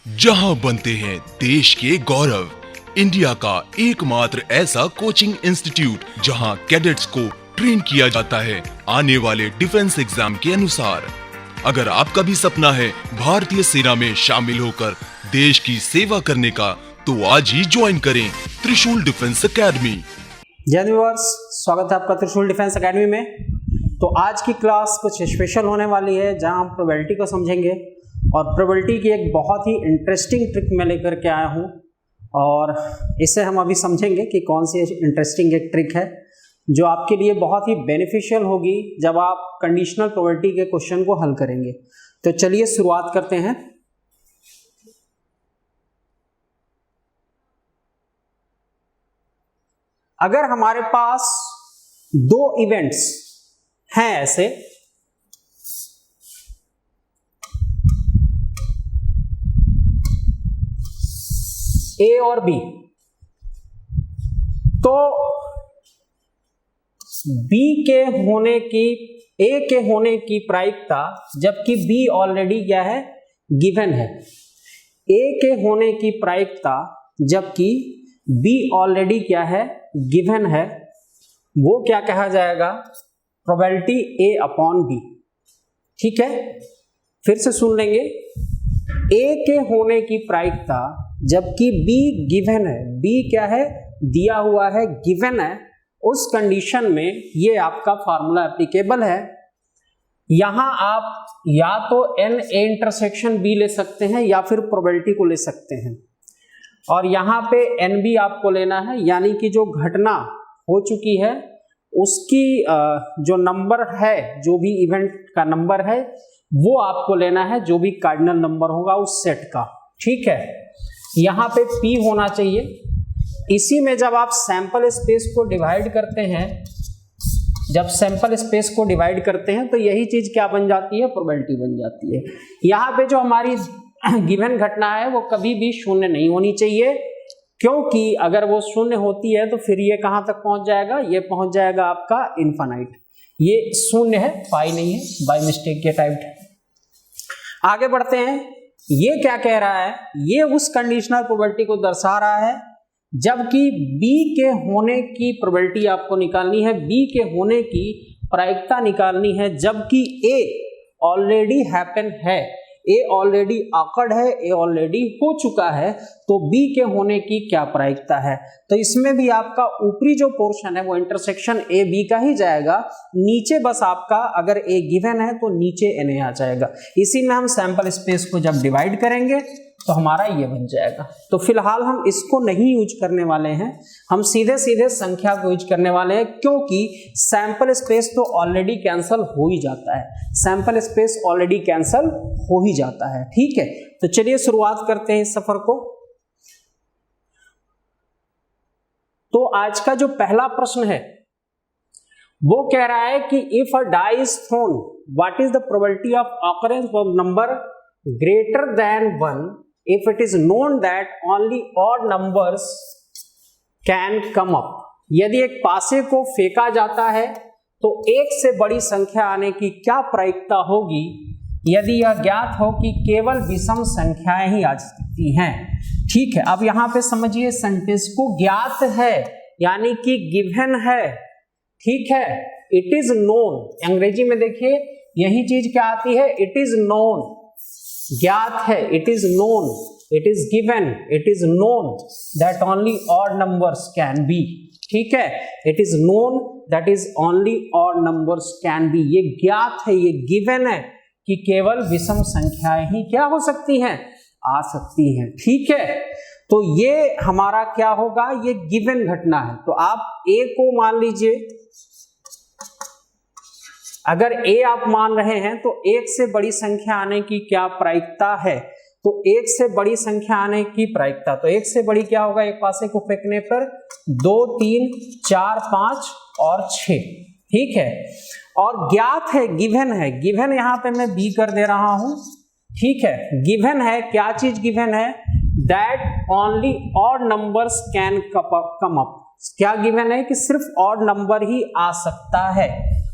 जहां बनते हैं देश के गौरव, इंडिया का एकमात्र ऐसा कोचिंग इंस्टीट्यूट जहां कैडेट्स को ट्रेन किया जाता है आने वाले डिफेंस एग्जाम के अनुसार। अगर आपका भी सपना है भारतीय सेना में शामिल होकर देश की सेवा करने का, तो आज ही ज्वाइन करें त्रिशूल डिफेंस एकेडमी। जय व्यूअर्स, स्वागत है आपका त्रिशूल डिफेंस एकेडमी में। तो आज की क्लास कुछ स्पेशल होने वाली है, जहां हम प्रोबेबिलिटी को समझेंगे और प्रोबेबिलिटी की एक बहुत ही इंटरेस्टिंग ट्रिक मैं लेकर के आया हूं और इसे हम अभी समझेंगे कि कौन सी इंटरेस्टिंग एक ट्रिक है जो आपके लिए बहुत ही बेनिफिशियल होगी जब आप कंडीशनल प्रोबेबिलिटी के क्वेश्चन को हल करेंगे। तो चलिए शुरुआत करते हैं। अगर हमारे पास दो इवेंट्स हैं ऐसे, ए और बी, तो बी के होने की, ए के होने की प्रायिकता, जबकि बी ऑलरेडी क्या है, गिवन है। ए के होने की प्रायिकता जबकि बी ऑलरेडी क्या है, गिवन है, वो क्या कहा जाएगा, प्रोबेबिलिटी ए अपॉन बी। ठीक है, फिर से सुन लेंगे। ए के होने की प्रायिकता जबकि बी गिवन है, बी क्या है, दिया हुआ है, गिवन है, उस कंडीशन में ये आपका फार्मूला एप्लीकेबल है। यहां आप या तो एन ए इंटरसेक्शन बी ले सकते हैं या फिर प्रोबेबिलिटी को ले सकते हैं, और यहां पे एन बी आपको लेना है, यानी कि जो घटना हो चुकी है उसकी जो नंबर है, जो भी इवेंट का नंबर है वो आपको लेना है, जो भी कार्डिनल नंबर होगा उस सेट का। ठीक है, यहाँ पे P होना चाहिए। इसी में जब आप सैंपल स्पेस को डिवाइड करते हैं, जब सैंपल स्पेस को डिवाइड करते हैं तो यही चीज क्या बन जाती है, प्रोबेबिलिटी बन जाती है। यहाँ पे जो हमारी गिवन घटना है वो कभी भी शून्य नहीं होनी चाहिए, क्योंकि अगर वो शून्य होती है तो फिर ये कहां तक पहुंच जाएगा, ये पहुंच जाएगा आपका इनफाइनाइट। ये शून्य है, पाई नहीं है, बाय मिस्टेक ये टाइप्ड है। आगे बढ़ते हैं। ये क्या कह रहा है, ये उस कंडीशनल प्रोबेबिलिटी को दर्शा रहा है जबकि बी के होने की प्रोबेबिलिटी आपको निकालनी है, बी के होने की प्रायिकता निकालनी है, जबकि ए ऑलरेडी हैपन है, ए ऑलरेडी ऑकर्ड है, ए ऑलरेडी हो चुका है, तो बी के होने की क्या प्रायिकता है। तो इसमें भी आपका ऊपरी जो पोर्शन है वो इंटरसेक्शन ए बी का ही जाएगा, नीचे बस आपका अगर ए गिवन है तो नीचे एन ए आ जाएगा। इसी में हम सैंपल स्पेस को जब डिवाइड करेंगे तो हमारा ये बन जाएगा। तो फिलहाल हम इसको नहीं यूज करने वाले हैं, हम सीधे सीधे संख्या को यूज करने वाले हैं, क्योंकि सैंपल स्पेस तो ऑलरेडी कैंसिल हो ही जाता है, सैंपल स्पेस ऑलरेडी कैंसिल हो ही जाता है। ठीक है, तो चलिए शुरुआत करते हैं इस सफर को। तो आज का जो पहला प्रश्न है वो कह रहा है कि if a die is thrown, what is the probability of occurrence of number greater than 1 if it is known that only odd numbers can come up। यदि एक पासे को फेंका जाता है तो एक से बड़ी संख्या आने की क्या प्रायिकता होगी यदि यह ज्ञात हो कि केवल विषम संख्याएं ही आ सकती हैं। ठीक है, अब यहां पे समझिए, सेंटेंस को ज्ञात है यानी कि गिवन है। ठीक है, इट इज नोन, अंग्रेजी में देखिए यही चीज क्या आती है, इट इज नोन, ज्ञात है, it is known, it is given, it is known that only odd numbers can be. ठीक है, it is known that is only odd numbers can be, ये ज्ञात है, ये गिवन है कि केवल विषम संख्याएं ही क्या हो सकती हैं, आ सकती हैं। ठीक है, तो ये हमारा क्या होगा, ये गिवन घटना है। तो आप ए को मान लीजिए, अगर ए आप मान रहे हैं तो एक से बड़ी संख्या आने की क्या प्रायिकता है, तो एक से बड़ी संख्या आने की प्रायिकता, तो एक से बड़ी क्या होगा, एक पासे को फेंकने पर 2 3 4 5 और 6। ठीक है, और ज्ञात है, गिवन है, गिवन यहां पे मैं बी कर दे रहा हूं। ठीक है, गिवन है, क्या चीज गिवन है, that only odd numbers can come up. क्या गिवन है कि सिर्फ ऑड नंबर ही आ सकता है।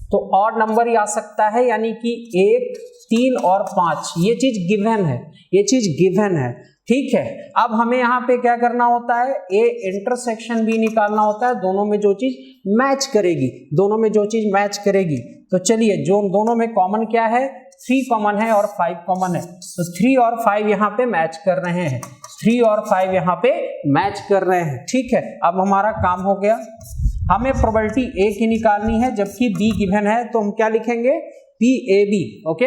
तो ऑड नंबर ही आ सकता है, यानी कि 1, 3 और 5 ये चीज गिवन है, ये चीज गिवन है। ठीक है, अब हमें यहाँ पे क्या करना होता है, ए इंटरसेक्शन बी निकालना होता है, दोनों में जो चीज मैच करेगी, दोनों में जो चीज मैच करेगी। तो चलिए, जो दोनों में कॉमन क्या है, 3 कॉमन है और 5 कॉमन है, तो 3 और 5 यहाँ पे मैच कर रहे हैं, 3 और 5 यहाँ पे मैच कर रहे हैं। ठीक है, अब हमारा काम हो गया। हमें प्रोबेबिलिटी ए की निकालनी है जबकि बी गिवन है, तो हम क्या लिखेंगे, पी ए बी। ओके,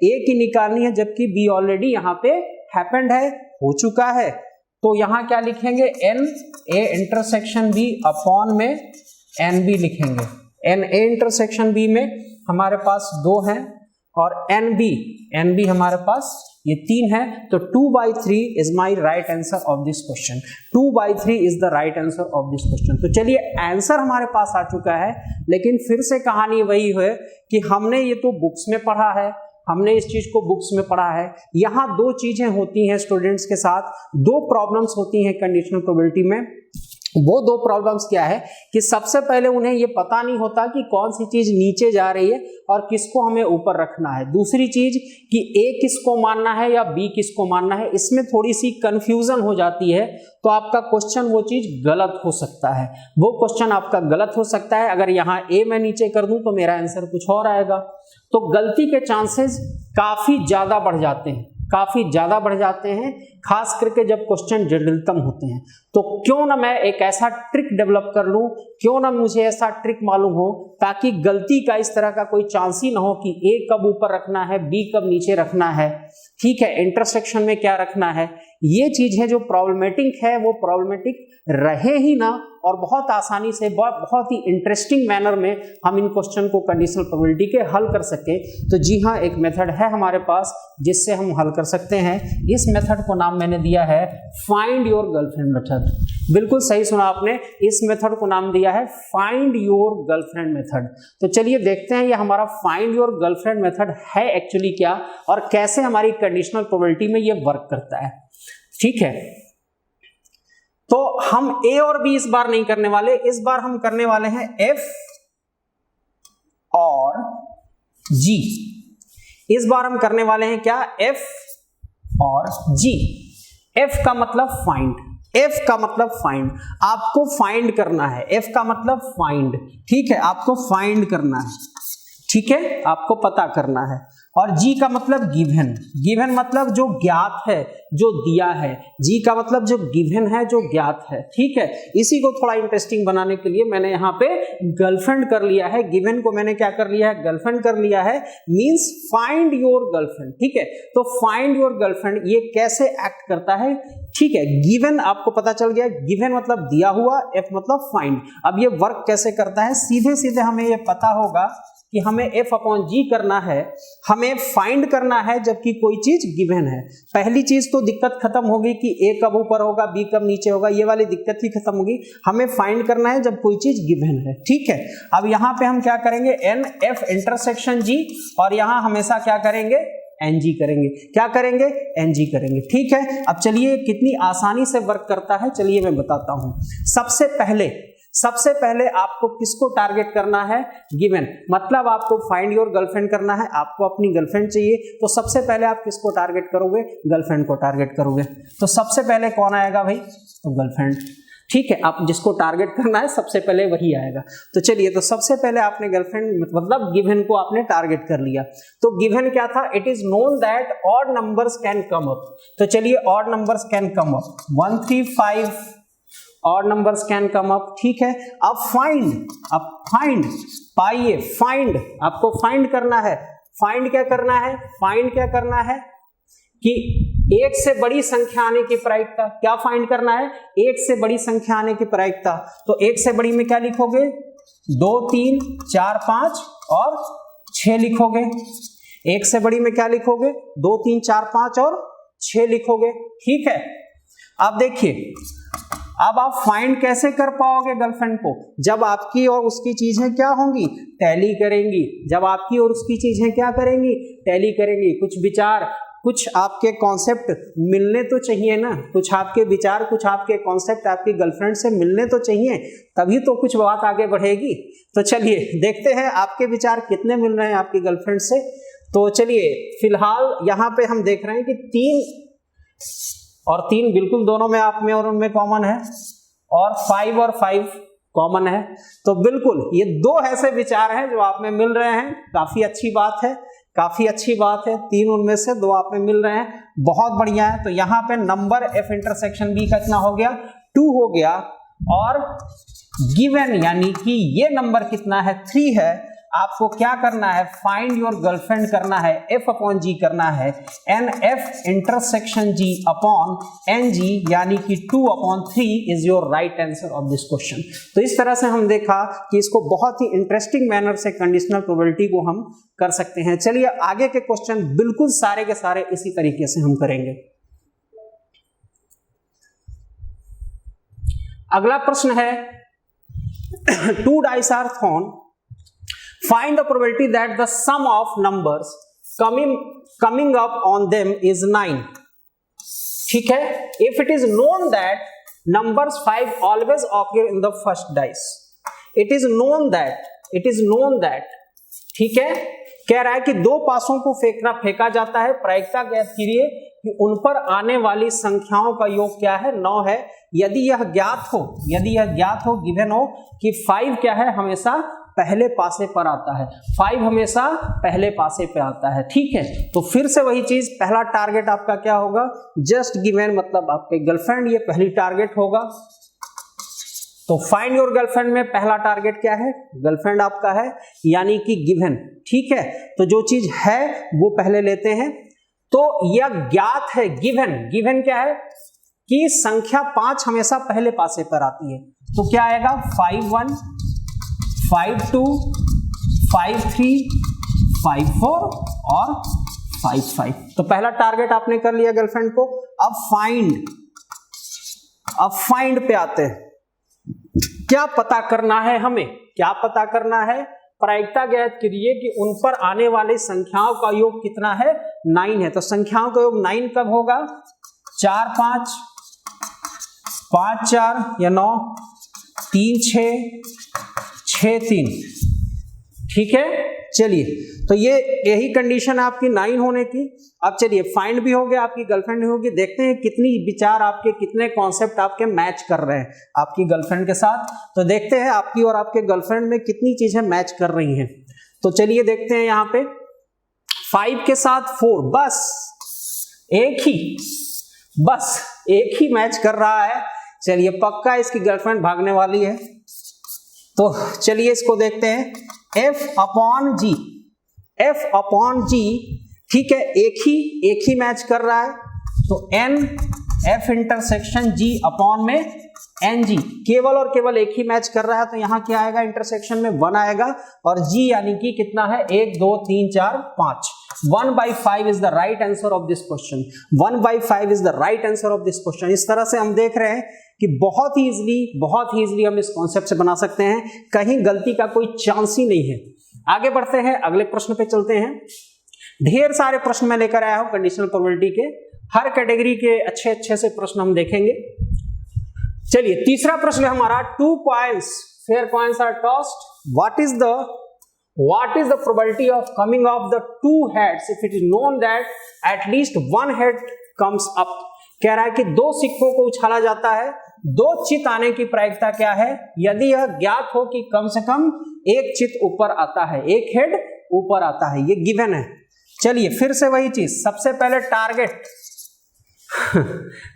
ए की निकालनी है जबकि बी ऑलरेडी यहाँ पे हैपेंड है, हो चुका है, तो यहां क्या लिखेंगे, n A intersection B upon में एन बी लिखेंगे। एन ए इंटरसेक्शन बी में हमारे पास 2 हैं और एन बी हमारे पास ये 3 है, तो 2/3 is my right answer of this question. 2/3 is the right answer of this question. तो चलिए, आंसर हमारे पास आ चुका है, लेकिन फिर से कहानी वही है कि हमने ये तो बुक्स में पढ़ा है, हमने इस चीज को बुक्स में पढ़ा है। यहाँ 2 चीजें होती हैं स्टूडेंट्स के साथ, 2 प्रॉब्लम्स होती हैं कंडीशनल प्रोबेबिलिटी में। वो 2 प्रॉब्लम्स क्या है कि सबसे पहले उन्हें ये पता नहीं होता कि कौन सी चीज नीचे जा रही है और किसको हमें ऊपर रखना है। दूसरी चीज कि ए किसको मानना है या बी किसको मानना है, इसमें थोड़ी सी कंफ्यूजन हो जाती है, तो आपका क्वेश्चन वो चीज गलत हो सकता है, वो क्वेश्चन आपका गलत हो सकता है। अगर यहाँ ए मैं नीचे कर दूं तो मेरा आंसर कुछ और आएगा, तो गलती के चांसेस काफी ज्यादा बढ़ जाते हैं, काफी ज्यादा बढ़ जाते हैं, खास करके जब क्वेश्चन जटिलतम होते हैं। तो क्यों ना मैं एक ऐसा ट्रिक डेवलप कर लूं, क्यों ना मुझे ऐसा ट्रिक मालूम हो ताकि गलती का इस तरह का कोई चांस ही ना हो कि ए कब ऊपर रखना है, बी कब नीचे रखना है, ठीक है, इंटरसेक्शन में क्या रखना है। ये चीज है जो प्रॉब्लमेटिक है, वो प्रॉब्लमेटिक रहे ही ना, और बहुत आसानी से बहुत ही इंटरेस्टिंग मैनर में हम इन क्वेश्चन को कंडीशनल प्रोबेबिलिटी के हल कर सके। तो जी हाँ, एक मेथड है हमारे पास जिससे हम हल कर सकते हैं। इस मेथड को नाम मैंने दिया है फाइंड योर गर्लफ्रेंड मेथड। बिल्कुल सही सुना आपने, इस मेथड को नाम दिया है फाइंड योर गर्लफ्रेंड मेथड। तो चलिए देखते हैं ये हमारा फाइंड योर गर्लफ्रेंड मेथड है एक्चुअली क्या, और कैसे हमारी कंडीशनल प्रोबेबिलिटी में ये वर्क करता है। ठीक है, तो हम ए और बी इस बार नहीं करने वाले, इस बार हम करने वाले हैं एफ और जी। इस बार हम करने वाले हैं क्या, एफ और जी। एफ का मतलब फाइंड, एफ का मतलब फाइंड, आपको फाइंड करना है, एफ का मतलब फाइंड, ठीक है, आपको फाइंड करना है, ठीक है, आपको पता करना है। और जी का मतलब गिवन, गिवन मतलब जो ज्ञात है, जो दिया है। जी का मतलब जो गिवन है, जो ज्ञात है, ठीक है। इसी को थोड़ा इंटरेस्टिंग बनाने के लिए मैंने यहाँ पे गर्लफ्रेंड कर लिया है, गिवन को मैंने क्या कर लिया है, गर्लफ्रेंड कर लिया है, मींस फाइंड योर गर्लफ्रेंड, ठीक है। तो फाइंड योर गर्लफ्रेंड ये कैसे एक्ट करता है, ठीक है। गिवन आपको पता चल गया, गिवन मतलब दिया हुआ, एफ मतलब फाइंड। अब ये वर्क कैसे करता है, सीधे सीधे हमें ये पता होगा कि हमें f अपॉन जी करना है, हमें फाइंड करना है जबकि कोई चीज गिवन है। पहली चीज तो दिक्कत खत्म होगी कि a कब ऊपर होगा, b कब नीचे होगा, ये वाली दिक्कत ही खत्म होगी। हमें फाइंड करना है जब कोई चीज गिवन है, ठीक है। अब यहाँ पे हम क्या करेंगे, एन एफ इंटरसेक्शन जी, और यहाँ हमेशा क्या करेंगे, एन जी करेंगे। क्या करेंगे, एन जी करेंगे, ठीक है। अब चलिए कितनी आसानी से वर्क करता है, चलिए मैं बताता हूं। सबसे पहले आपको किसको टारगेट करना है, गिवन, मतलब आपको फाइंड योर गर्लफ्रेंड करना है, आपको अपनी गर्लफ्रेंड चाहिए। तो सबसे पहले आप किसको टारगेट करोगे, गर्लफ्रेंड को टारगेट करोगे। तो सबसे पहले कौन आएगा भाई, तो गर्लफ्रेंड, ठीक है। आप जिसको टारगेट करना है सबसे पहले वही आएगा। तो चलिए, तो सबसे पहले आपने गर्लफ्रेंड मतलब गिवन को आपने टारगेट कर लिया। तो गिवन क्या था, it is known that odd numbers can come up. तो चलिए, odd numbers can come up, 1 3 5 odd numbers can come up, ठीक है। अब फाइंड पाइए, फाइंड आपको फाइंड करना है। फाइंड क्या करना है, फाइंड क्या करना है कि एक से बड़ी संख्या आने की प्रायिकता, क्या फाइंड करना है, एक से बड़ी संख्या आने की प्रायिकता। तो एक से बड़ी में क्या लिखोगे, 2 3 4 5 और 6 लिखोगे। एक से बड़ी में क्या लिखोगे, 2 3 4 5 और 6 लिखोगे, ठीक है। अब देखिए, अब आप फाइंड कैसे कर पाओगे गर्लफ्रेंड को, जब आपकी और उसकी चीजें क्या होंगी, टैली करेंगी। जब आपकी और उसकी चीजें क्या करेंगी, टैली करेंगी। कुछ विचार, कुछ आपके कॉन्सेप्ट मिलने तो चाहिए ना, कुछ आपके विचार, कुछ आपके कॉन्सेप्ट आपकी गर्लफ्रेंड से मिलने तो चाहिए, तभी तो कुछ बात आगे बढ़ेगी। तो चलिए देखते हैं आपके विचार कितने मिल रहे हैं आपकी गर्लफ्रेंड से। तो चलिए फिलहाल यहाँ पे हम देख रहे हैं कि 3 और 3 बिल्कुल दोनों में आप में और उनमें कॉमन है, और 5 और 5 कॉमन है। तो बिल्कुल ये 2 ऐसे विचार हैं जो आप में मिल रहे हैं, काफी अच्छी बात है, काफी अच्छी बात है। 3 उनमें से 2 आप में मिल रहे हैं, बहुत बढ़िया है। तो यहाँ पे नंबर F इंटरसेक्शन B का कितना हो गया, 2 हो गया, और गिवन यानी कि ये नंबर कितना है, 3 है। आपको क्या करना है, फाइंड योर गर्लफ्रेंड करना है, F अपॉन G करना है, NF intersection G upon NG यानी कि 2 upon 3 is your right answer of this question. तो इस तरह से हम देखा कि इसको बहुत ही इंटरेस्टिंग मैनर से कंडीशनल प्रोबेबिलिटी को हम कर सकते हैं। चलिए आगे के क्वेश्चन बिल्कुल सारे के सारे इसी तरीके से हम करेंगे। अगला प्रश्न है 2 dice are thrown. Find the probability that the sum of numbers coming up on them is 9. ठीक है, if it is known that numbers 5 always occur in the first dice, it is known that ठीक है, कह रहा है कि 2 पासों को फेंका जाता है, प्रायिकता ज्ञात कीजिए कि उन पर आने वाली संख्याओं का योग क्या है, 9 है। यदि यह ज्ञात हो गिवन हो कि 5 क्या है, हमेशा पहले पासे पर आता है, 5 हमेशा पहले पासे पे आता है। ठीक है, तो फिर से वही चीज, पहला टारगेट आपका क्या होगा, जस्ट गिवन मतलब आपके गर्लफ्रेंड, ये पहली टारगेट होगा। तो फाइंड योर गर्लफ्रेंड में पहला टारगेट क्या है, गर्लफ्रेंड आपका है, यानी कि गिवन। ठीक है, तो जो चीज है वो पहले लेते हैं। तो यह ज्ञात है, गिवन क्या है कि संख्या 5 हमेशा पहले पासे पर आती है। तो क्या आएगा, 5-1, 5-2, 5-3, 5-4 और 5-5। तो पहला टारगेट आपने कर लिया गर्लफ्रेंड को। अब फाइंड पे आते हैं। क्या पता करना है हमें, क्या पता करना है, प्रायिकता ज्ञात कीजिए कि उन पर आने वाली संख्याओं का योग कितना है, 9 है। तो संख्याओं का योग 9 कब होगा, 4-5, 5-4 या 9, 3-6, 6-3। ठीक है, चलिए तो यही कंडीशन है आपकी 9 होने की। अब चलिए फाइंड भी हो गया, आपकी गर्लफ्रेंड भी होगी। देखते हैं कितनी विचार आपके, कितने कॉन्सेप्ट आपके मैच कर रहे हैं आपकी गर्लफ्रेंड के साथ। तो देखते हैं आपकी और आपके गर्लफ्रेंड में कितनी चीजें मैच कर रही हैं। तो चलिए देखते हैं यहाँ पे 5 के साथ 4, बस एक ही मैच कर रहा है। चलिए पक्का इसकी गर्लफ्रेंड भागने वाली है। तो चलिए इसको देखते हैं, F अपॉन G, ठीक है, एक ही मैच कर रहा है। तो NF इंटरसेक्शन G अपॉन में NG, केवल और केवल एक ही मैच कर रहा है। तो यहाँ क्या आएगा, इंटरसेक्शन में 1 आएगा, और G यानी कि कितना है, 1 2 3 4 5। 1/5 is the right answer of this question. 1/5 is the right answer of this question. इस तरह से हम देख रहे हैं कि बहुत ही इजीली हम इस कॉन्सेप्ट से बना सकते हैं, कहीं गलती का कोई चांस ही नहीं है। आगे बढ़ते हैं, अगले प्रश्न पे चलते हैं। ढेर सारे प्रश्न मैं लेकर आया हूं कंडीशनल प्रोबेबिलिटी के, हर कैटेगरी के अच्छे से प्रश्न हम देखेंगे। चलिए तीसरा प्रश्न है हमारा, 2 coins, fair coins are tossed, what is the probability of coming of the 2 heads if it is known that at least 1 head comes up। कह रहा है कि 2 सिक्कों को उछाला जाता है, 2 चित आने की प्रायिकता क्या है, यदि यह ज्ञात हो कि कम से कम एक चित ऊपर आता है, एक हेड ऊपर आता है, ये गिवन है। चलिए फिर से वही चीज, सबसे पहले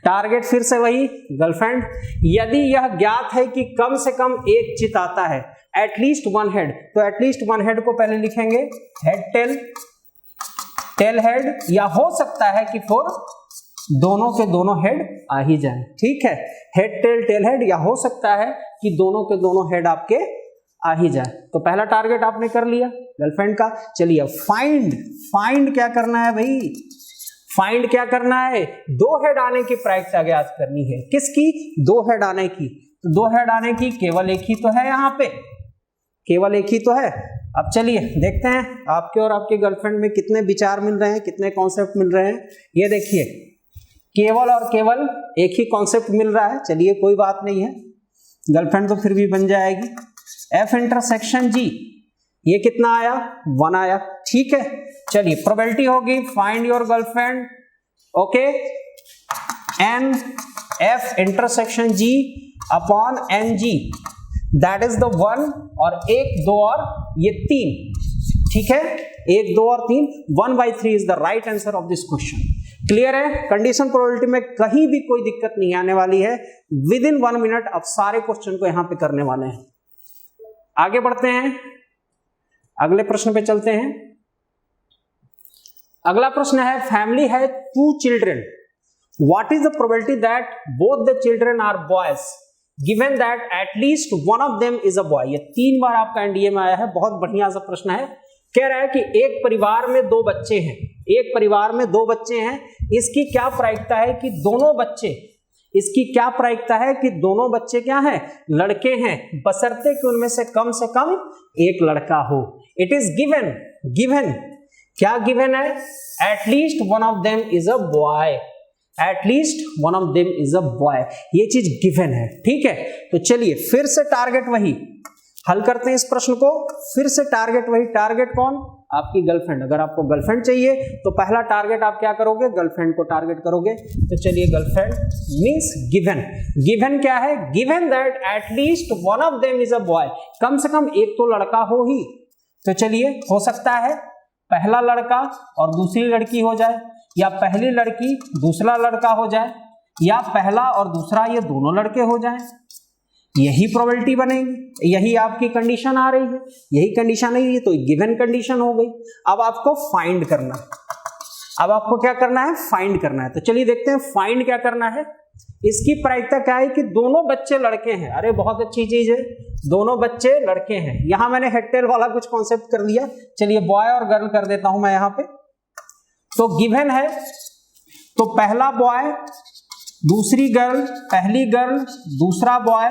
टारगेट फिर से वही गर्लफ्रेंड। यदि यह ज्ञात है कि कम से कम एक चित आता है, एटलीस्ट 1 हेड, तो एटलीस्ट 1 हेड को पहले लिखेंगे हेड टेल हेड, या हो सकता है कि दोनों के दोनों हेड आ ही जाए। ठीक है, हेड टेल हेड, या हो सकता है कि दोनों के दोनों हेड आपके आ ही जाए। तो पहला टारगेट आपने कर लिया गर्लफ्रेंड का। चलिए फाइंड क्या करना है भाई, फाइंड क्या करना है, 2 हेड आने की प्रायिकता ज्ञात करनी है। किसकी, 2 हेड आने की। तो 2 हेड आने की केवल एक ही तो है, यहाँ पे केवल एक ही तो है, अब चलिए देखते हैं आपके और आपके गर्लफ्रेंड में कितने विचार मिल रहे हैं, कितने कॉन्सेप्ट मिल रहे हैं। ये देखिए केवल और केवल एक ही कॉन्सेप्ट मिल रहा है। चलिए कोई बात नहीं है, गर्लफ्रेंड तो फिर भी बन जाएगी। F इंटरसेक्शन G, ये कितना आया? 1 आया। ठीक है, चलिए प्रोबेबिलिटी होगी find your girlfriend, okay, n F intersection G upon NG, that is the 1 और 1 2 और ये 3। ठीक है, 1 2 और 3, 1/3 is the right answer of this question. Clear है? कंडीशन प्रोबेबिलिटी में कहीं भी कोई दिक्कत नहीं आने वाली है। विद इन 1 मिनट अब सारे क्वेश्चन को यहां पे करने वाले हैं। आगे बढ़ते हैं, अगले प्रश्न पे चलते हैं। अगला प्रश्न है फैमिली है 2 children, what is the probability that both the children are boys given that at least one of them is a boy. ये 3 बार आपका एनडीए में आया है, बहुत बढ़िया सा प्रश्न है। कह रहा है कि एक परिवार में 2 बच्चे हैं, एक परिवार में 2 बच्चे हैं, इसकी क्या प्रायिकता है कि दोनों बच्चे, इसकी क्या प्रायिकता है कि दोनों बच्चे क्या हैं? लड़के हैं, बशर्ते कि उनमें से कम एक लड़का हो। इट इज गिवन, गिवन क्या गिवन है? At least one of them is a boy, at least one of them is a boy, ये चीज गिवन है। ठीक है, तो चलिए फिर से टारगेट वही हल करते हैं इस प्रश्न को। फिर से टारगेट वही, टारगेट कौन? आपकी गर्लफ्रेंड। अगर आपको गर्लफ्रेंड चाहिए तो पहला टारगेट आप क्या करोगे? गर्लफ्रेंड को टारगेट करोगे। तो चलिए गर्लफ्रेंड मींस गिवन, गिवन क्या है? Given that at least one of them is a boy, कम से कम एक तो लड़का हो ही। तो चलिए हो सकता है पहला लड़का और दूसरी लड़की हो जाए, या पहली लड़की दूसरा लड़का हो जाए, या पहला और दूसरा ये दोनों लड़के हो जाएं। यही प्रोबेबिलिटी बनेगी, यही आपकी कंडीशन आ रही है, यही कंडीशन है, ये तो गिवन कंडीशन हो गई। अब आपको फाइंड करना है, अब आपको क्या करना है? फाइंड करना है। तो चलिए देखते हैं फाइंड क्या करना है। इसकी प्रायिकता क्या है कि दोनों बच्चे लड़के हैं। अरे बहुत अच्छी चीज है, दोनों बच्चे लड़के हैं। यहां मैंने हेड टेल वाला कुछ कॉन्सेप्ट कर दिया। चलिए बॉय और गर्ल कर देता हूं मैं यहां पे। तो गिवन है, तो पहला बॉय, दूसरी गर्ल, पहली गर्ल, दूसरा बॉय,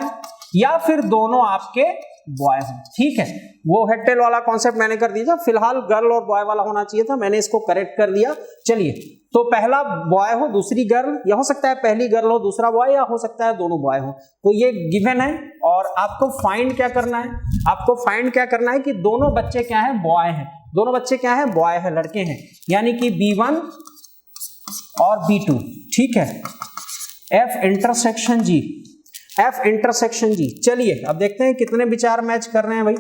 या फिर दोनों आपके बॉय हो। ठीक है, वो हेड टेल वाला कॉन्सेप्ट मैंने कर दिया। फिलहाल गर्ल और बॉय वाला होना चाहिए था, मैंने इसको करेक्ट कर दिया। चलिए, तो पहला बॉय हो, दूसरी गर्ल, या हो सकता है पहली गर्ल हो दूसरा बॉय, या हो सकता है दोनों बॉय हो। तो ये गिवन है और आपको फाइंड क्या करना है? आपको फाइंड क्या करना है कि दोनों बच्चे क्या है? बॉय हैं। दोनों बच्चे क्या है? बॉय है, लड़के हैं, यानी कि B1 और B2। ठीक है, F intersection G, F intersection G। चलिए अब देखते हैं कितने विचार मैच कर रहे हैं भाई।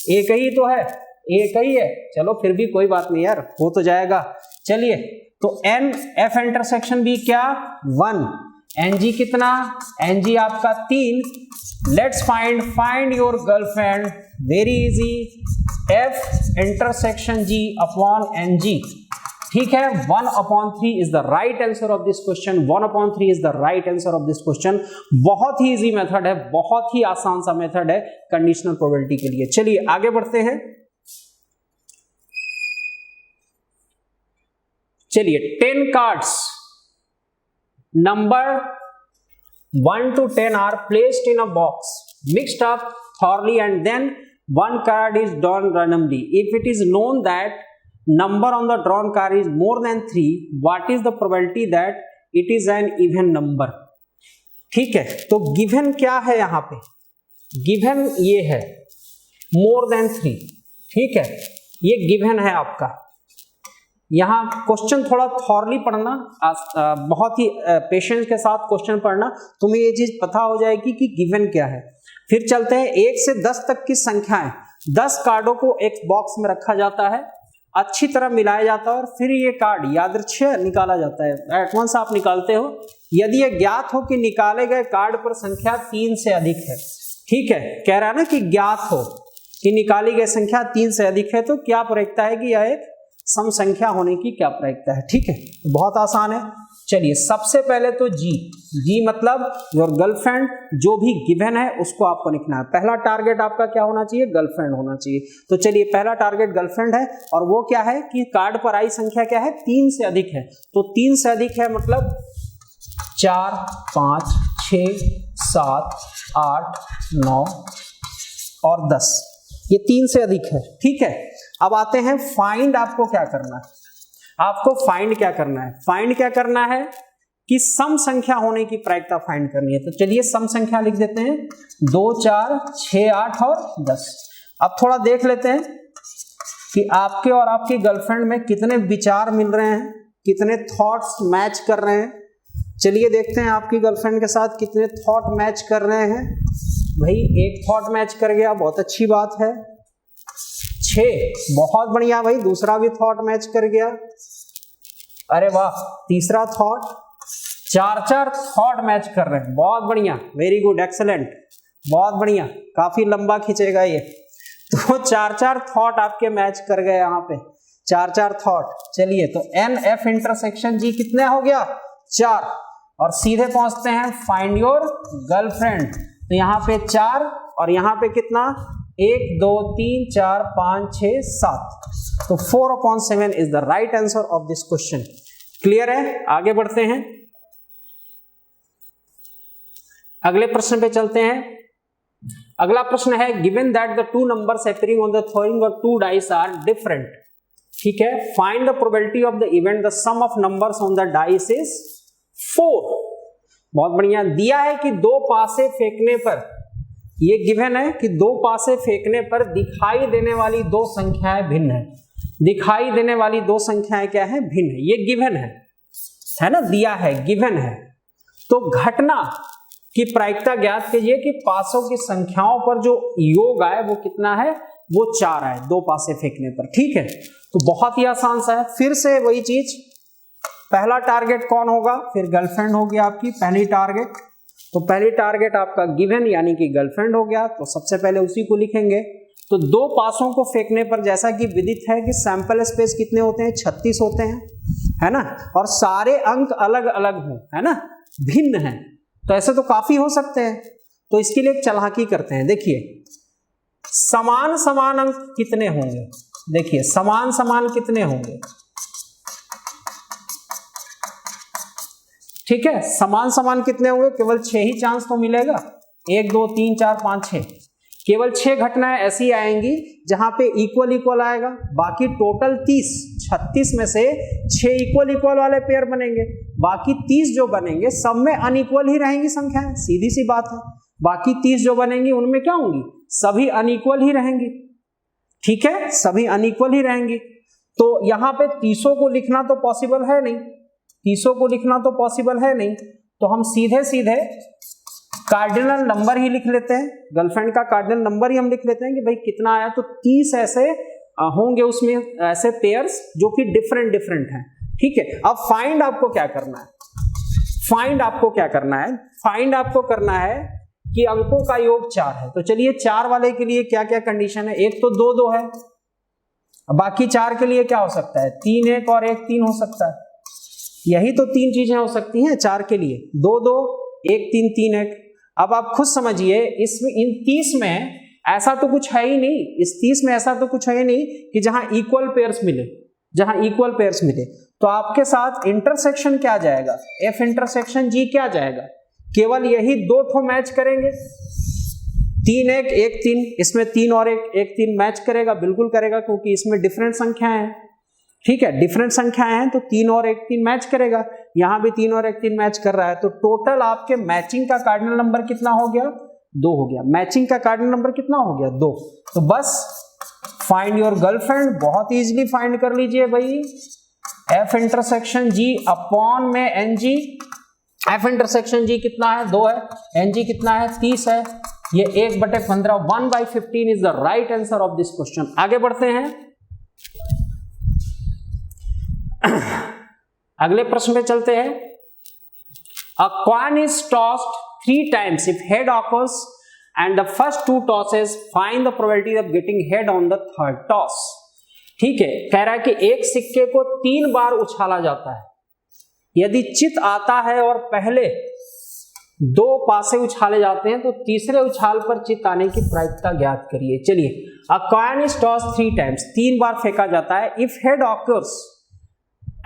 एक ही तो है, एक ही है, चलो फिर भी कोई बात नहीं यार, हो तो जाएगा। चलिए, तो N F इंटरसेक्शन B क्या? 1, NG कितना? NG आपका 3। Let's find your girlfriend, very easy, F intersection G upon NG। ठीक है, 1/3 is the right answer of this question, 1/3 is the right answer of this question. बहुत ही easy method है, बहुत ही आसान सा मेथड है कंडीशनल प्रोबेबिलिटी के लिए। चलिए आगे बढ़ते हैं। चलिए 10 cards number 1 to 10 are placed in a box, mixed up thoroughly, and then one card is drawn randomly. If it is known that number on the drawn card is more than 3, what is the probability that it is an even number? ठीक है, तो given क्या है यहां पे? Given ये है more than 3। ठीक है, ये गिवन है आपका। यहां क्वेश्चन थोड़ा थॉरली पढ़ना, बहुत ही पेशेंस के साथ क्वेश्चन पढ़ना, तुम्हें ये चीज पता हो जाएगी कि गिवन क्या है। फिर चलते हैं 1 से 10 तक की संख्याएं। 10 कार्डों को एक बॉक्स में रखा जाता है, अच्छी तरह मिलाया जाता है और फिर ये कार्ड यादृच्छिक निकाला जाता है। एट वंस आप निकालते हो। यदि ये ज्ञात हो कि निकाले गए कार्ड पर संख्या 3 से अधिक है, ठीक है, कह रहा है ना कि ज्ञात हो कि निकाली गई संख्या 3 से अधिक है, तो क्या प्रायिकता है कि यह एक सम संख्या होने की क्या प्रायिकता है? ठीक है, बहुत आसान है। चलिए सबसे पहले तो जी मतलब योर गर्लफ्रेंड, जो भी गिवन है उसको आपको लिखना है। पहला टारगेट आपका क्या होना चाहिए? गर्लफ्रेंड होना चाहिए। तो चलिए पहला टारगेट गर्लफ्रेंड है, और वो क्या है कि कार्ड पर आई संख्या क्या है? 3 से अधिक है। तो 3 से अधिक है मतलब 4, 5, 6, 7, 8, 9 और 10। ये 3 से अधिक है, ठीक है। अब आते हैं फाइंड, आपको क्या करना है, आपको फाइंड क्या करना है, फाइंड क्या करना है कि सम संख्या होने की प्रायिकता फाइंड करनी है। तो चलिए सम संख्या लिख देते हैं, 2 4 6 8 और 10। अब थोड़ा देख लेते हैं कि आपके और आपकी गर्लफ्रेंड में कितने विचार मिल रहे हैं, कितने थॉट्स मैच कर रहे हैं। चलिए देखते हैं आपकी गर्लफ्रेंड के साथ कितने थॉट मैच कर रहे हैं। भाई एक थॉट मैच कर गया, बहुत अच्छी बात है। 6, बहुत बढ़िया भाई, दूसरा भी थॉट मैच कर गया, अरे वाह, तीसरा थॉट, 4 थॉट मैच कर रहे हैं, बहुत बढ़िया, वेरी गुड, एक्सेलेंट, बहुत बढ़िया, काफी लंबा खींचेगा ये। तो 4 थॉट आपके मैच कर गए यहाँ पे, 4 थॉट। चलिए तो एन एफ इंटरसेक्शन जी कितने हो गया, 4। और सीधे पहुंचते हैं फाइंड योर गर्लफ्रेंड। तो यहाँ पे 4 और यहाँ पे कितना, 1 2 3 4 5 6 7। तो 4/7 is the right answer of this question. Clear है, आगे बढ़ते हैं, अगले प्रश्न पे चलते हैं। अगला प्रश्न है, given that the 2 numbers appearing on the throwing of 2 dice are different, ठीक है, find the probability of the event the sum of numbers on the dice is 4। बहुत बढ़िया, दिया है कि 2 पासे फेंकने पर, ये गिवन है कि 2 पासे फेंकने पर दिखाई देने वाली 2 संख्याएं भिन्न है। दिखाई देने वाली 2 संख्याएं क्या है, भिन्न है, ये गिवन है ना, दिया है, गिवन है। तो घटना की प्रायिकता ज्ञात कीजिए कि पासों की संख्याओं पर जो योग आए वो कितना है, वो 4 आए 2 पासे फेंकने पर, ठीक है। तो बहुत ही आसान सा है, फिर से वही चीज, पहला टारगेट कौन होगा, फिर गर्लफ्रेंड होगी आपकी पहली टारगेट। तो पहली टारगेट आपका गिवन यानी कि गर्लफ्रेंड हो गया, तो सबसे पहले उसी को लिखेंगे। तो 2 पासों को फेंकने पर जैसा कि विदित है कि सैंपल स्पेस कितने होते हैं, 36 होते हैं, है ना, और सारे अंक अलग अलग हों, है ना, भिन्न हैं। तो ऐसे तो काफी हो सकते हैं, तो इसके लिए एक चालाकी करते हैं। देखिए समान समान अंक कितने होंगे, देखिए समान समान कितने होंगे, ठीक है, समान समान कितने होंगे, केवल 6 ही चांस तो मिलेगा, 1 2 3 4 5 6, केवल 6 घटनाएं ऐसी आएंगी जहां पे इक्वल इक्वल आएगा, बाकी टोटल 36 में से 6 इक्वल इक्वल वाले पेयर बनेंगे, बाकी 30 जो बनेंगे सब में अनइक्वल ही रहेंगी संख्याएं, सीधी सी बात है। बाकी 30 जो बनेंगी उनमें क्या होंगी, सभी अनइक्वल ही रहेंगी, ठीक है, सभी अनइक्वल ही रहेंगी। तो यहां पे 30 को लिखना तो पॉसिबल है नहीं, 30 को लिखना तो पॉसिबल है नहीं, तो हम सीधे सीधे कार्डिनल नंबर ही लिख लेते हैं, गर्लफ्रेंड का कार्डिनल नंबर ही हम लिख लेते हैं कि भाई कितना आया। तो 30 ऐसे होंगे उसमें, ऐसे पेयर्स जो कि डिफरेंट डिफरेंट हैं, ठीक है। अब फाइंड आपको क्या करना है, फाइंड आपको क्या करना है, फाइंड आपको करना है कि अंकों का योग 4 है। तो चलिए 4 वाले के लिए क्या क्या कंडीशन है, एक तो 2 2 है, बाकी 4 के लिए क्या हो सकता है, 3 1 और 1 3 हो सकता है, यही तो 3 चीजें हो सकती हैं 4 के लिए, 2 2 1 3 3 1। अब आप खुद समझिए, इसमें इन 30 में ऐसा तो कुछ है ही नहीं, इस 30 में ऐसा तो कुछ है ही नहीं कि जहां इक्वल पेयर्स मिले, जहां इक्वल पेयर्स मिले। तो आपके साथ इंटरसेक्शन क्या जाएगा, एफ इंटरसेक्शन जी क्या जाएगा, केवल यही 2 ठो मैच करेंगे, 3 1 1 3, इसमें 3 और 1 3 मैच करेगा, बिल्कुल करेगा, क्योंकि इसमें डिफरेंट संख्याएं हैं, ठीक है, डिफरेंट संख्याएं हैं, तो 3 और 1 3 मैच करेगा, यहां भी 3 और 1 3 मैच कर रहा है। तो टोटल आपके मैचिंग का कार्डिनल नंबर कितना हो गया, 2 हो गया, मैचिंग का कार्डिनल नंबर कितना हो गया, 2। तो बस फाइंड योर गर्लफ्रेंड बहुत इजीली फाइंड कर लीजिए भाई, एफ इंटरसेक्शन जी अपॉन में एन जी, एफ इंटरसेक्शन जी कितना है, 2 है, एन जी कितना है, 30 है, ये 1/15 1/15 is the right answer of this question. आगे बढ़ते हैं, अगले प्रश्न पे चलते हैं। A coin is tossed 3 times if head occurs and the first 2 tosses, find the probability of getting head on the third toss। ठीक है, कह रहा है कि एक सिक्के को 3 बार उछाला जाता है, यदि चित आता है और पहले 2 पासे उछाले जाते हैं तो तीसरे उछाल पर चित आने की प्रायिकता ज्ञात करिए। चलिए, a coin is tossed 3 times, 3 बार फेंका जाता है, if head occurs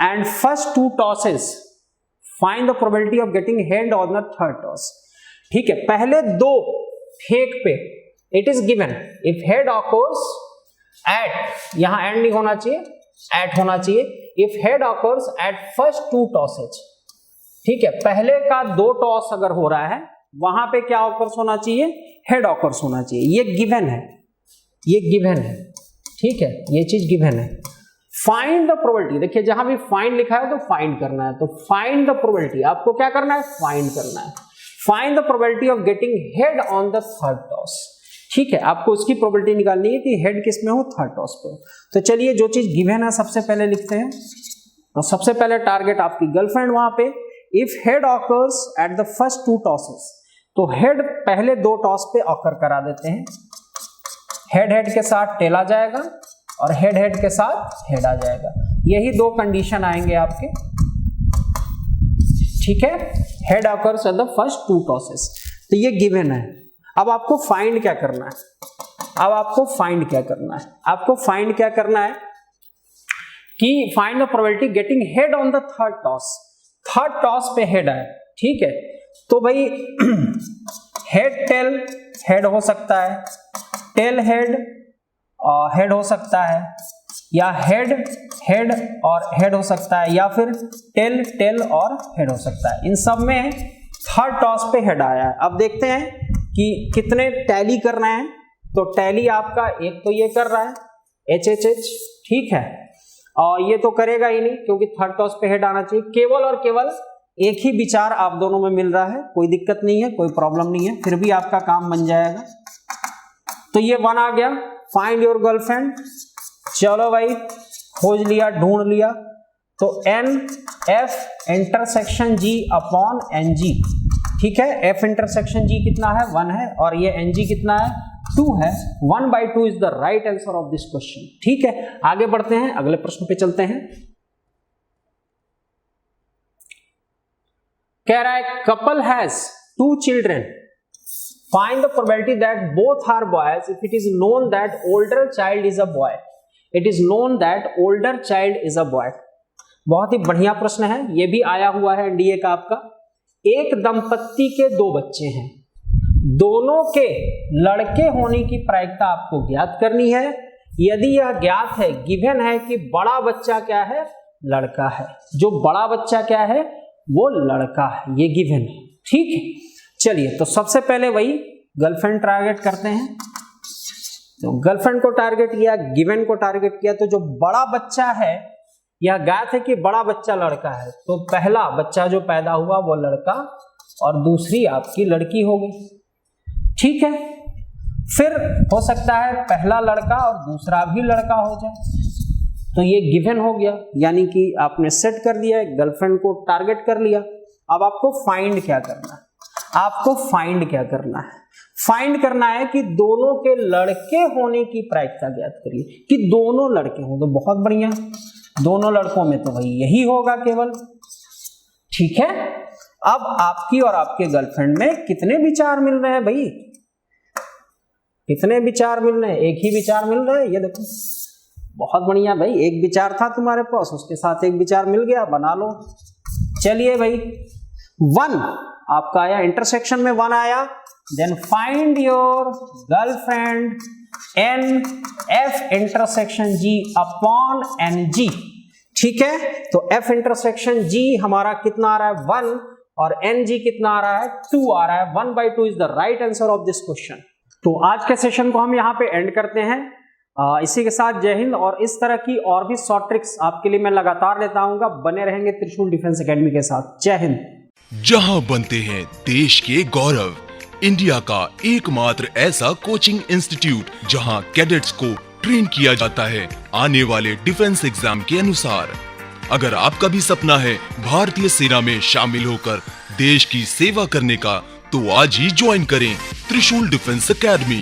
and first 2 tosses, find the probability of getting head on the third toss। ठीक है, पहले 2 फेंक पे it is given if head occurs eight, यहां एंड नहीं होना चाहिए, एट होना चाहिए, if head occurs at first 2 tosses, ठीक है, पहले का 2 टॉस अगर हो रहा है वहां पे क्या ऑकर्स होना चाहिए, हेड ऑकर्स होना चाहिए, ये गिवन है, ये गिवन है, ठीक है, ये चीज गिवन है। फाइंड द प्रोबेबिलिटी, देखिए जहां भी फाइंड लिखा है तो फाइंड करना है, तो फाइंड द प्रोबेबिलिटी, आपको क्या करना है, फाइंड करना है, find the probability of getting head on the third toss, ठीक है, आपको उसकी प्रोबेबिलिटी निकालनी है कि हेड किस में हो, थर्ड टॉस पे हो। तो चलिए जो चीज गिवन है सबसे पहले लिखते हैं, तो सबसे पहले टारगेट आपकी गर्लफ्रेंड वहां पे, if head occurs at the first 2 tosses, तो हेड पहले 2 टॉस पे ऑकर करा देते हैं, हेड हेड के साथ टेल आ जाएगा और हेड हेड के साथ हेड आ जाएगा, यही 2 कंडीशन आएंगे आपके, ठीक है, head occurs at the first 2 tosses, तो ये गिवन है। अब आपको फाइंड क्या करना है, अब आपको फाइंड क्या करना है, आपको फाइंड क्या करना है कि find the probability getting head on the third toss, third toss पे हेड आए, ठीक है, तो भाई हेड टेल हेड हो सकता है, टेल हेड हेड हो सकता है, या हेड हेड और हेड हो सकता है, या फिर टेल टेल और हेड हो सकता है, इन सब में थर्ड टॉस पे हेड आया है। अब देखते हैं कि कितने टैली करना है, तो टैली आपका एक तो ये कर रहा है HHH, ठीक है, और ये तो करेगा ही नहीं क्योंकि थर्ड टॉस पे हेड आना चाहिए, केवल और केवल एक ही विचार आप दोनों में मिल रहा है, कोई दिक्कत नहीं है, कोई प्रॉब्लम नहीं है, फिर भी आपका काम बन जाएगा। तो ये 1 आ गया, फाइंड योर गर्लफ्रेंड, चलो भाई खोज लिया, ढूंढ लिया, तो NF intersection G upon NG, ठीक है, F इंटरसेक्शन G कितना है, 1 है, और ये NG कितना है, 2 है, 1/2 is the right answer of this question, ठीक है। आगे बढ़ते हैं, अगले प्रश्न पे चलते हैं। कह रहा है couple has 2 children, find the probability that both are boys if it is known that older child is a boy, it is known that older child is a boy. बहुत ही बढ़िया प्रश्न है, ये भी आया हुआ है एनडीए का आपका। एक दंपत्ति के 2 बच्चे हैं, दोनों के लड़के होने की प्रायिकता आपको ज्ञात करनी है। यदि यह ज्ञात है, गिवन है कि बड़ा बच्चा क्या है, लड़का है, जो बड़ा बच्चा क्या है वो लड़का है, ये गिवन है, ठीक है। चलिए तो सबसे पहले वही गर्लफ्रेंड टारगेट करते हैं, तो गर्लफ्रेंड को टारगेट किया, गिवन को टारगेट किया, तो जो बड़ा बच्चा है, यह ज्ञात है कि बड़ा बच्चा लड़का है, तो पहला बच्चा जो पैदा हुआ वो लड़का और दूसरी आपकी लड़की हो गई, ठीक है। फिर हो सकता है पहला लड़का और दूसरा भी लड़का हो जाए, तो ये गिवन हो गया, यानी कि आपने सेट कर दिया, गर्लफ्रेंड को टारगेट कर लिया। अब आपको फाइंड क्या करना है, आपको फाइंड क्या करना है, फाइंड करना है कि दोनों के लड़के होने की प्रायिकता ज्ञात करिए, कि दोनों लड़के हों, तो बहुत बढ़िया, दोनों लड़कों में तो भाई यही होगा केवल, ठीक है। अब आपकी और आपके गर्लफ्रेंड में कितने विचार मिल रहे हैं भाई, कितने विचार मिल रहे हैं, एक ही विचार मिल रहा है, ये देखो बहुत बढ़िया भाई, एक विचार था तुम्हारे पास, उसके साथ एक विचार मिल गया, बना लो। चलिए भाई 1 आपका आया, इंटरसेक्शन में 1 आया, then find your girlfriend NF intersection G upon NG, ठीक है। तो F इंटरसेक्शन G हमारा कितना आ रहा है 1 और NG कितना आ रहा है 2 आ रहा है, 1/2 is the right answer of this question. तो आज के सेशन को हम यहाँ पे एंड करते हैं। इसी के साथ जय हिंद, और इस तरह की और भी शॉर्ट ट्रिक्स आपके लिए मैं लगातार लेता आऊंगा, बने रहेंगे त्रिशूल डिफेंस एकेडमी के साथ। जय हिंद। जहां बनते हैं देश के गौरव, इंडिया का एकमात्र ऐसा कोचिंग इंस्टीट्यूट जहां कैडेट्स को ट्रेन किया जाता है आने वाले डिफेंस एग्जाम के अनुसार। अगर आपका भी सपना है भारतीय सेना में शामिल होकर देश की सेवा करने का, तो आज ही ज्वाइन करें त्रिशूल डिफेंस एकेडमी।